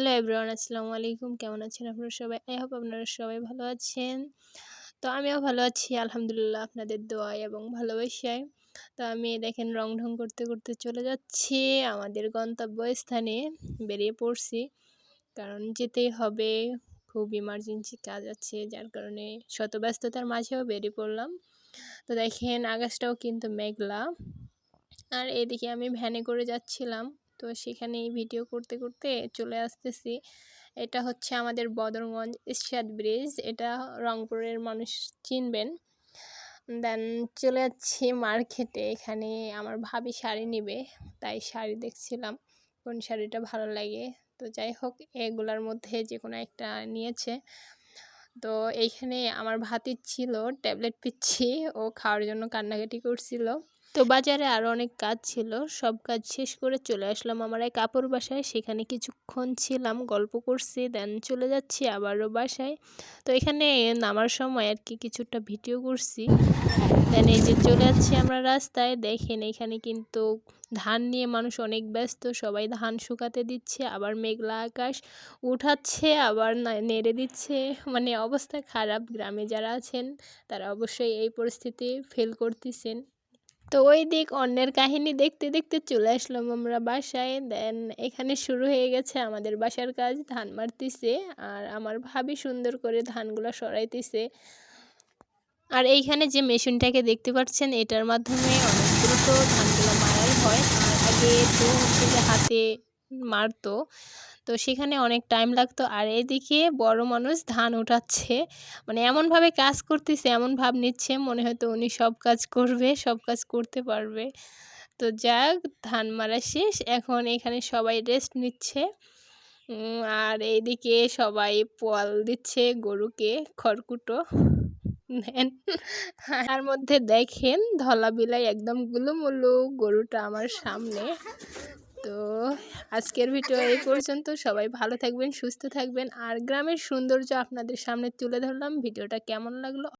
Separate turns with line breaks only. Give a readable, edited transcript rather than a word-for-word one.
Hello everyone, আসসালামু আলাইকুম। কেমন আছেন আপনারা সবাই? আই হোপ আপনারা সবাই ভালো আছেন। তো আমিও ভালো আছি আলহামদুলিল্লাহ, আপনাদের দোয়ায় এবং ভালোবাসায়। তো আমি দেখেন রং-ঢং করতে, করতে চলে যাচ্ছি আমাদের গন্তব্যস্থানে। বেরিয়ে পড়ছি। কারণ যেতেই হবে, খুব ইমার্জেন্সি কাজ আছে, যার কারণে শত ব্যস্ততার মাঝেও বেরিয়ে পড়লাম। তো দেখেন আকাশটাও কিন্তু মেঘলা। আর এদিকে আমি ভ্যানে করে যাচ্ছিলাম। তো সেখানেই ভিডিও করতে করতে চলে আসতেছি। এটা হচ্ছে আমাদের বদরগঞ্জ ইস্পাত ব্রিজ। এটা রংপুরের মানুষ চিনবেন। দেন চলে যাচ্ছি মার্কেটে। এখানে আমার ভাবি শাড়ি নিবে, তাই শাড়ি দেখছিলাম কোন শাড়িটা ভালো লাগে। তো যাই হোক, এগুলার মধ্যে যে কোনো একটা নিয়েছে। তো এইখানে আমার ভাতির ছিল ট্যাবলেট পিচ্ছি, ও খাওয়ার জন্য কান্নাকাটি করছিল। তো বাজারে আরও অনেক কাজ ছিল, সব কাজ শেষ করে চলে আসলাম আমার এক আপুর বাসায়। সেখানে কিছুক্ষণ ছিলাম, গল্প করছি, দেন চলে যাচ্ছি আবারও বাসায়। তো এখানে নামার সময় আর কি কিছুটা ভিডিও করছি। দেন এই যে চলে যাচ্ছি আমরা রাস্তায়। দেখেন এখানে কিন্তু ধান নিয়ে মানুষ অনেক ব্যস্ত, সবাই ধান শুকাতে দিচ্ছে, আবার মেঘলা আকাশ উঠাচ্ছে আবার নেড়ে দিচ্ছে। মানে অবস্থা খারাপ। গ্রামে যারা আছেন তারা অবশ্যই এই পরিস্থিতি ফিল করতেছেন। তো ওই দিক অন্যের কাহিনী দেখতে দেখতে চলে আসলাম আমরা বাসায়। দেন এখানে শুরু হয়ে গেছে আমাদের বাসার কাজ, ধান মারতেছে আর আমার ভাবি সুন্দর করে ধানগুলো সরাইতেছে। আর এইখানে যে মেশিনটাকে দেখতে পাচ্ছেন, এটার মাধ্যমে অনেক দ্রুত ধানগুলো মাড়াই হয়। আর আগে তো হচ্ছে যে হাতে মারতো, তো সেখানে অনেক টাইম লাগতো। আর এদিকে বড় মানুষ ধান উঠাচ্ছে, মানে এমনভাবে কাজ করতেছে, এমন ভাব নিচ্ছে মনে হয়তো উনি সব কাজ করবে, সব কাজ করতে পারবে। তো যাক, ধান মারা শেষ, এখন এখানে সবাই রেস্ট নিচ্ছে। আর এইদিকে সবাই পোয়াল দিচ্ছে গরুকে, খড়কুটো দেন। তার মধ্যে দেখেন ধলা বিলাই একদম গুলুমুলু গরুটা আমার সামনে। তো আজকের ভিডিও এই পর্যন্ত। সবাই ভালো থাকবেন, সুস্থ থাকবেন। আর গ্রামের সৌন্দর্য আপনাদের সামনে তুলে ধরলাম। ভিডিওটা কেমন লাগলো